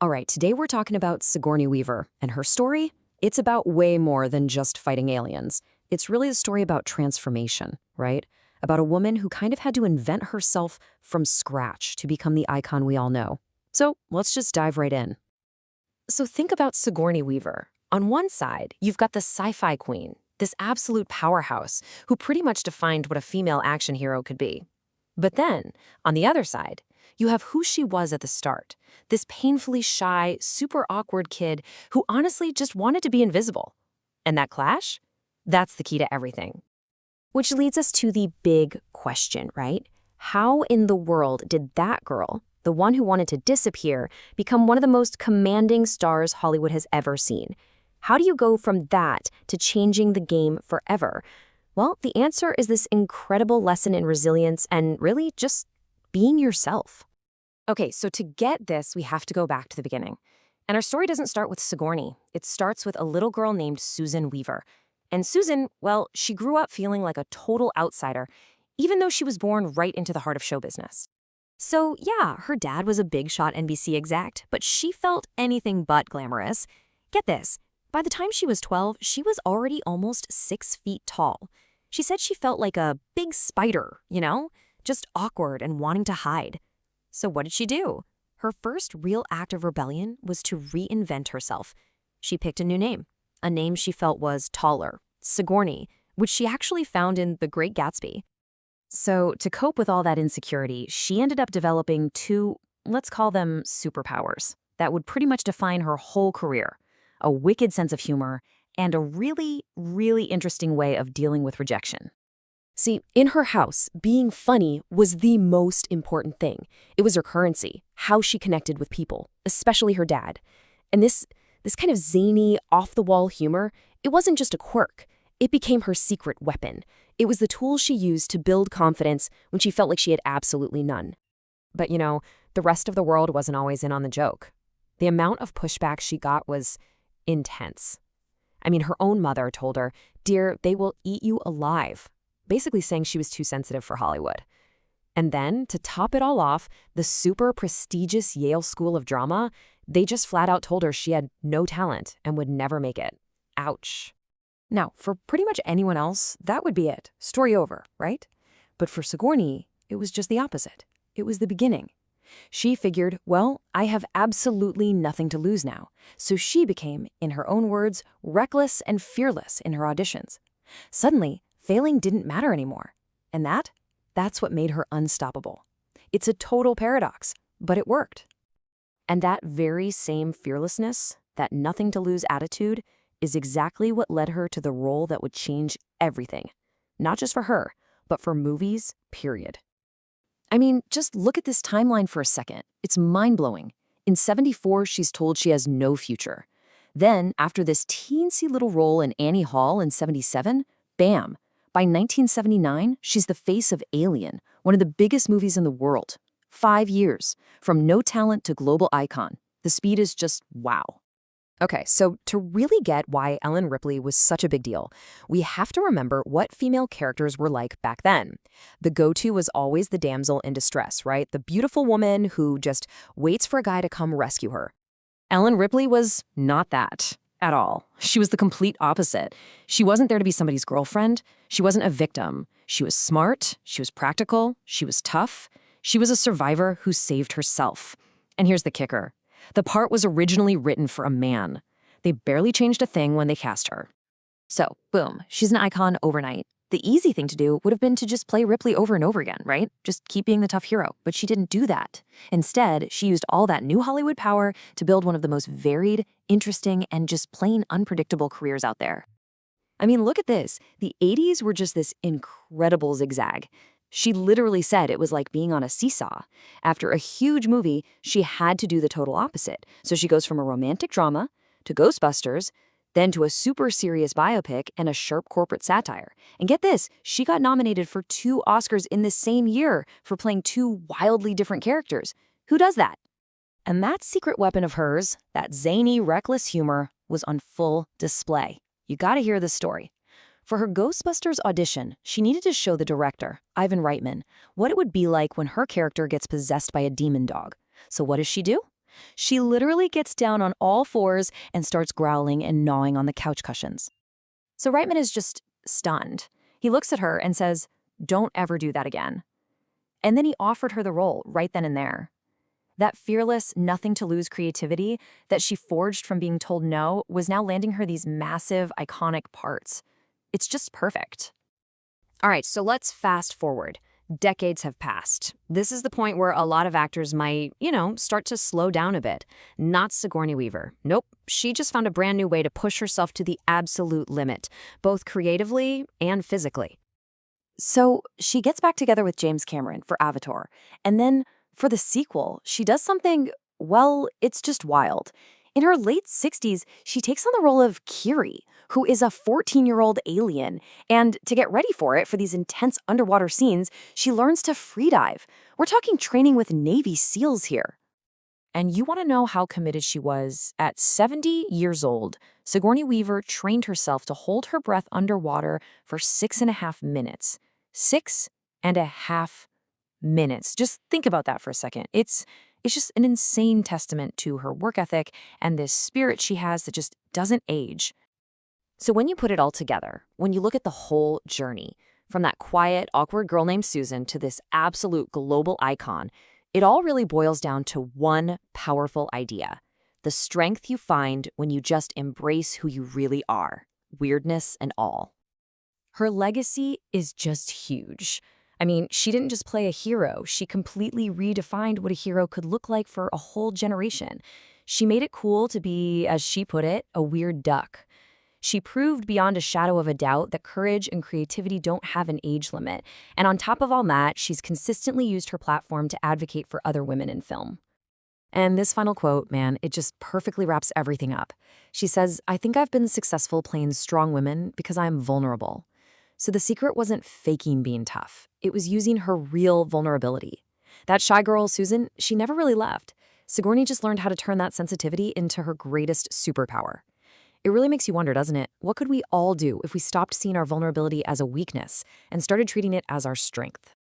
All right, today we're talking about Sigourney Weaver, and her story, it's about way more than just fighting aliens. It's really a story about transformation, right? About a woman who kind of had to invent herself from scratch to become the icon we all know. So let's just dive right in. So think about Sigourney Weaver. On one side, you've got the sci-fi queen, this absolute powerhouse who pretty much defined what a female action hero could be. But then, on the other side, you have who she was at the start, this painfully shy, super awkward kid who honestly just wanted to be invisible. And that clash? That's the key to everything. Which leads us to the big question, right? How in the world did that girl, the one who wanted to disappear, become one of the most commanding stars Hollywood has ever seen? How do you go from that to changing the game forever? Well, the answer is this incredible lesson in resilience and really just being yourself. Okay, so to get this, we have to go back to the beginning. And our story doesn't start with Sigourney. It starts with a little girl named Susan Weaver. And Susan, well, she grew up feeling like a total outsider, even though she was born right into the heart of show business. So yeah, her dad was a big shot NBC exec, but she felt anything but glamorous. Get this, by the time she was 12, she was already almost 6 feet tall. She said she felt like a big spider, just awkward and wanting to hide. So what did she do? Her first real act of rebellion was to reinvent herself. She picked a new name, a name she felt was taller, Sigourney, which she actually found in The Great Gatsby. So to cope with all that insecurity, she ended up developing two, let's call them superpowers, that would pretty much define her whole career: a wicked sense of humor and a really, really interesting way of dealing with rejection. See, in her house, being funny was the most important thing. It was her currency, how she connected with people, especially her dad. And this kind of zany, off-the-wall humor, it wasn't just a quirk. It became her secret weapon. It was the tool she used to build confidence when she felt like she had absolutely none. But the rest of the world wasn't always in on the joke. The amount of pushback she got was intense. I mean, her own mother told her, "Dear, they will eat you alive," basically saying she was too sensitive for Hollywood. And then, to top it all off, the super prestigious Yale School of Drama, they just flat out told her she had no talent and would never make it. Ouch. Now, for pretty much anyone else, that would be it. Story over, right? But for Sigourney, it was just the opposite. It was the beginning. She figured, well, I have absolutely nothing to lose now. So she became, in her own words, reckless and fearless in her auditions. Suddenly, failing didn't matter anymore. And that's what made her unstoppable. It's a total paradox, but it worked. And that very same fearlessness, that nothing-to-lose attitude, is exactly what led her to the role that would change everything. Not just for her, but for movies, period. I mean, just look at this timeline for a second. It's mind-blowing. In '74, she's told she has no future. Then, after this teensy little role in Annie Hall in '77, bam! By 1979, she's the face of Alien, one of the biggest movies in the world. 5 years, from no talent to global icon. The speed is just wow. Okay, so to really get why Ellen Ripley was such a big deal, we have to remember what female characters were like back then. The go-to was always the damsel in distress, right? The beautiful woman who just waits for a guy to come rescue her. Ellen Ripley was not that at all. She was the complete opposite. She wasn't there to be somebody's girlfriend. She wasn't a victim. She was smart. She was practical. She was tough. She was a survivor who saved herself. And here's the kicker. The part was originally written for a man. They barely changed a thing when they cast her. So, boom, she's an icon overnight. The easy thing to do would have been to just play Ripley over and over again, right? Just keep being the tough hero. But she didn't do that. Instead, she used all that new Hollywood power to build one of the most varied, interesting, and just plain unpredictable careers out there. I mean, look at this. The '80s were just this incredible zigzag. She literally said it was like being on a seesaw. After a huge movie, she had to do the total opposite. So she goes from a romantic drama to Ghostbusters, then to a super serious biopic and a sharp corporate satire. And get this, she got nominated for 2 Oscars in the same year for playing 2 wildly different characters. Who does that? And that secret weapon of hers, that zany, reckless humor, was on full display. You gotta hear the story. For her Ghostbusters audition, she needed to show the director, Ivan Reitman, what it would be like when her character gets possessed by a demon dog. So what does she do? She literally gets down on all fours and starts growling and gnawing on the couch cushions. So Reitman is just stunned. He looks at her and says, "Don't ever do that again." And then he offered her the role right then and there. That fearless, nothing-to-lose creativity that she forged from being told no was now landing her these massive, iconic parts. It's just perfect. All right, so let's fast forward. Decades have passed. This is the point where a lot of actors might, start to slow down a bit. Not Sigourney Weaver. Nope. She just found a brand new way to push herself to the absolute limit, both creatively and physically. So she gets back together with James Cameron for Avatar, and then for the sequel, she does something, well, it's just wild. In her late 60s, she takes on the role of Kiri, who is a 14-year-old alien, and to get ready for these intense underwater scenes, she learns to freedive. We're talking training with Navy SEALs here. And you want to know how committed she was? At 70 years old, Sigourney Weaver trained herself to hold her breath underwater for 6.5 minutes. 6.5 minutes. Just think about that for a second. It's just an insane testament to her work ethic and this spirit she has that just doesn't age. So when you put it all together, when you look at the whole journey, from that quiet, awkward girl named Susan to this absolute global icon, it all really boils down to one powerful idea: the strength you find when you just embrace who you really are, weirdness and all. Her legacy is just huge. I mean, she didn't just play a hero, she completely redefined what a hero could look like for a whole generation. She made it cool to be, as she put it, a weird duck. She proved beyond a shadow of a doubt that courage and creativity don't have an age limit. And on top of all that, she's consistently used her platform to advocate for other women in film. And this final quote, man, it just perfectly wraps everything up. She says, "I think I've been successful playing strong women because I'm vulnerable." So the secret wasn't faking being tough. It was using her real vulnerability. That shy girl, Susan, she never really left. Sigourney just learned how to turn that sensitivity into her greatest superpower. It really makes you wonder, doesn't it? What could we all do if we stopped seeing our vulnerability as a weakness and started treating it as our strength?